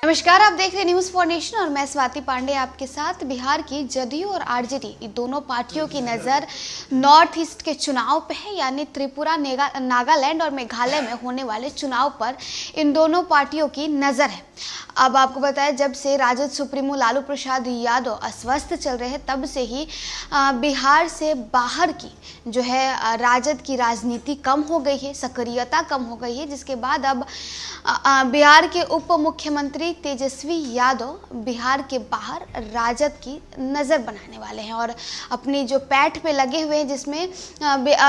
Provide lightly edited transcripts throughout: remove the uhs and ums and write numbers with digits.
नमस्कार, आप देख रहे हैं न्यूज़ फॉर नेशन और मैं स्वाति पांडे आपके साथ। बिहार की जदयू और आरजेडी दोनों पार्टियों की नज़र नॉर्थ ईस्ट के चुनाव पे है, यानी त्रिपुरा, नागालैंड और मेघालय में होने वाले चुनाव पर इन दोनों पार्टियों की नज़र है। अब आपको बताएं, जब से राजद सुप्रीमो लालू प्रसाद यादव अस्वस्थ चल रहे हैं, तब से ही बिहार से बाहर की जो है राजद की राजनीति कम हो गई है, सक्रियता कम हो गई है, जिसके बाद अब बिहार के उप मुख्यमंत्री तेजस्वी यादव बिहार के बाहर राजद की नज़र बनाने वाले हैं और अपनी जो पैठ पे लगे हुए हैं, जिसमें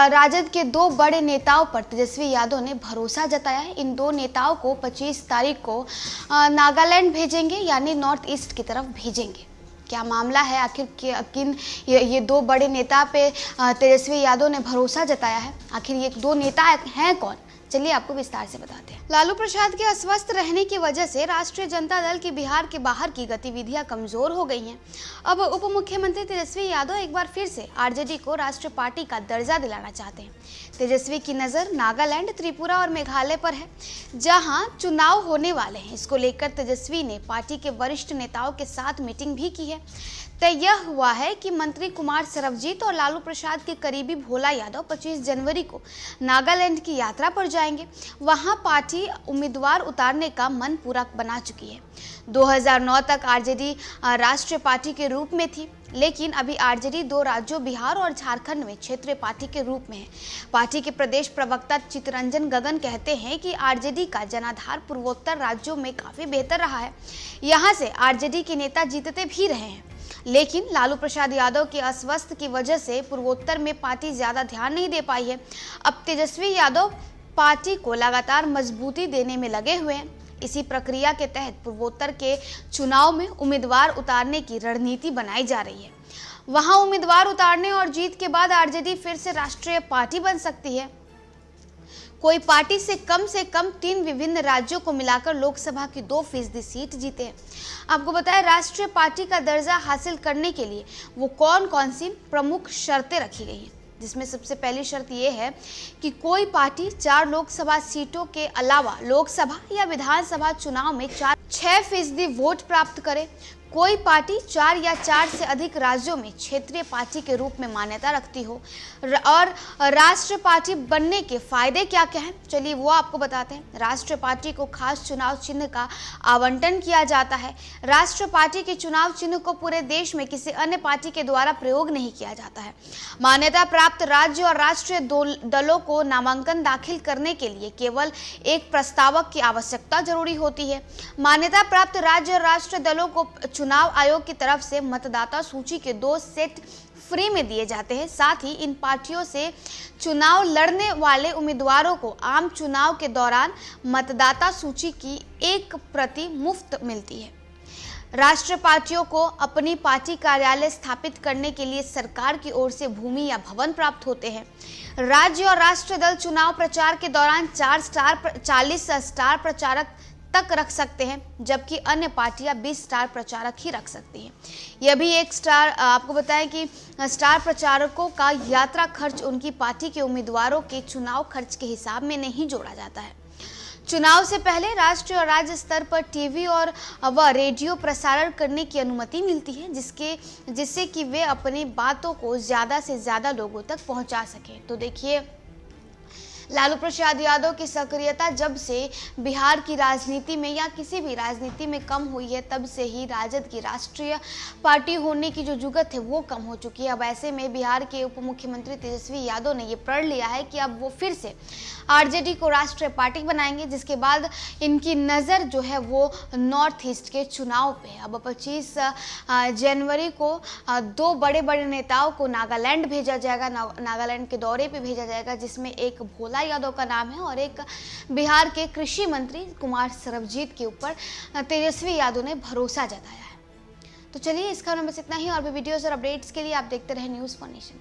राजद के दो बड़े नेताओं पर तेजस्वी यादव ने भरोसा जताया है। इन दो नेताओं को 25 तारीख को नागालैंड भेजेंगे, यानी नॉर्थ ईस्ट की तरफ भेजेंगे। क्या मामला है, आखिर किन ये दो बड़े नेता पे तेजस्वी यादव ने भरोसा जताया है? आखिर ये दो नेता हैं कौन? चलिए आपको विस्तार से बताते हैं। लालू प्रसाद के अस्वस्थ रहने की वजह से राष्ट्रीय जनता दल की बिहार के बाहर की गतिविधियां कमजोर हो गई हैं। अब उप मुख्यमंत्री तेजस्वी यादव एक बार फिर से आरजेडी को राष्ट्रीय पार्टी का दर्जा दिलाना चाहते हैं। तेजस्वी की नज़र नागालैंड, त्रिपुरा और मेघालय पर है, जहां चुनाव होने वाले हैं। इसको लेकर तेजस्वी ने पार्टी के वरिष्ठ नेताओं के साथ मीटिंग भी की है। तय यह हुआ है कि मंत्री कुमार सरबजीत और लालू प्रसाद के करीबी भोला यादव 25 जनवरी को नागालैंड की यात्रा पर जाएंगे। वहां पार्टी उम्मीदवार उतारने का मन पूरा बना चुकी है। 2009 तक आरजेडी राष्ट्रीय पार्टी के रूप में थी, लेकिन अभी आरजेडी दो राज्यों बिहार और झारखंड में क्षेत्रीय पार्टी के रूप में है। पार्टी के प्रदेश प्रवक्ता चित्तरंजन गगन कहते हैं कि आरजेडी का जनाधार पूर्वोत्तर राज्यों में काफी बेहतर रहा है। यहाँ से आरजेडी के नेता जीतते भी रहे हैं, लेकिन लालू प्रसाद यादव के अस्वस्थ की वजह से पूर्वोत्तर में पार्टी ज्यादा ध्यान नहीं दे पाई है। अब तेजस्वी यादव पार्टी को लगातार मजबूती देने में लगे हुए हैं। इसी प्रक्रिया के तहत पूर्वोत्तर के चुनाव में उम्मीदवार उतारने की रणनीति बनाई जा रही है। वहां उम्मीदवार उतारने और जीत के बाद आरजेडी फिर से राष्ट्रीय पार्टी बन सकती है। कोई पार्टी से कम 3 विभिन्न राज्यों को मिलाकर लोकसभा की 2% सीट जीते हैं। आपको बताएं, राष्ट्रीय पार्टी का दर्जा हासिल करने के लिए वो कौन सी प्रमुख शर्तें रखी गई हैं, जिसमें सबसे पहली शर्त ये है कि कोई पार्टी 4 लोकसभा सीटों के अलावा लोकसभा या विधानसभा चुनाव में 6% वोट प्राप्त करे। कोई पार्टी 4 या 4 से अधिक राज्यों में क्षेत्रीय पार्टी के रूप में मान्यता रखती हो। और राष्ट्रीय पार्टी बनने के फायदे क्या क्या हैं, चलिए वो आपको बताते हैं। राष्ट्रीय पार्टी को खास चुनाव चिन्ह का आवंटन किया जाता है। राष्ट्रीय पार्टी के चुनाव चिन्ह को पूरे देश में किसी अन्य पार्टी के द्वारा प्रयोग नहीं किया जाता है। मान्यता प्राप्त राज्य और राष्ट्रीय दलों को नामांकन दाखिल करने के लिए केवल एक प्रस्तावक की आवश्यकता जरूरी होती है। मान्यता प्राप्त राज्य और राष्ट्रीय दलों को चुनाव आयोग की तरफ से मतदाता सूची के 2 सेट फ्री में दिए जाते हैं। साथ ही इन पार्टियों से चुनाव लड़ने वाले उम्मीदवारों को आम चुनाव के दौरान मतदाता सूची की 1 प्रति मुफ्त मिलती है। राष्ट्रीय पार्टियों को अपनी पार्टी कार्यालय स्थापित करने के लिए सरकार की ओर से भूमि या भवन प्राप्त होते हैं। राज्य और राष्ट्रीय दल चुनाव प्रचार के दौरान 40 स्टार प्रचारक तक रख सकते हैं, जबकि अन्य पार्टियां 20 स्टार प्रचारक ही रख सकती हैं। यह भी एक स्टार, आपको बताएं कि स्टार प्रचारकों का यात्रा खर्च उनकी पार्टी के उम्मीदवारों के चुनाव खर्च के हिसाब में नहीं जोड़ा जाता है। चुनाव से पहले राष्ट्रीय और राज्य स्तर पर टीवी और रेडियो प्रसारण करने की अनुमति मिलती है, जिससे कि वे अपनी बातों को ज़्यादा से ज़्यादा लोगों तक पहुंचा सकें। तो देखिए, लालू प्रसाद यादव की सक्रियता जब से बिहार की राजनीति में या किसी भी राजनीति में कम हुई है, तब से ही राजद की राष्ट्रीय पार्टी होने की जो जुगत है वो कम हो चुकी है। अब ऐसे में बिहार के उप मुख्यमंत्री तेजस्वी यादव ने ये प्रण लिया है कि अब वो फिर से आरजेडी को राष्ट्रीय पार्टी बनाएंगे, जिसके बाद इनकी नज़र जो है वो नॉर्थ ईस्ट के चुनाव पे है। अब 25 जनवरी को 2 बड़े नेताओं को नागालैंड भेजा जाएगा, नागालैंड के दौरे पे भेजा जाएगा, जिसमें एक भोला यादव का नाम है और एक बिहार के कृषि मंत्री कुमार सरबजीत के ऊपर तेजस्वी यादव ने भरोसा जताया है। तो चलिए, इस खबर में बस इतना ही। और भी वीडियोस और अपडेट्स के लिए आप देखते रहें न्यूज़ फॉर नेशन।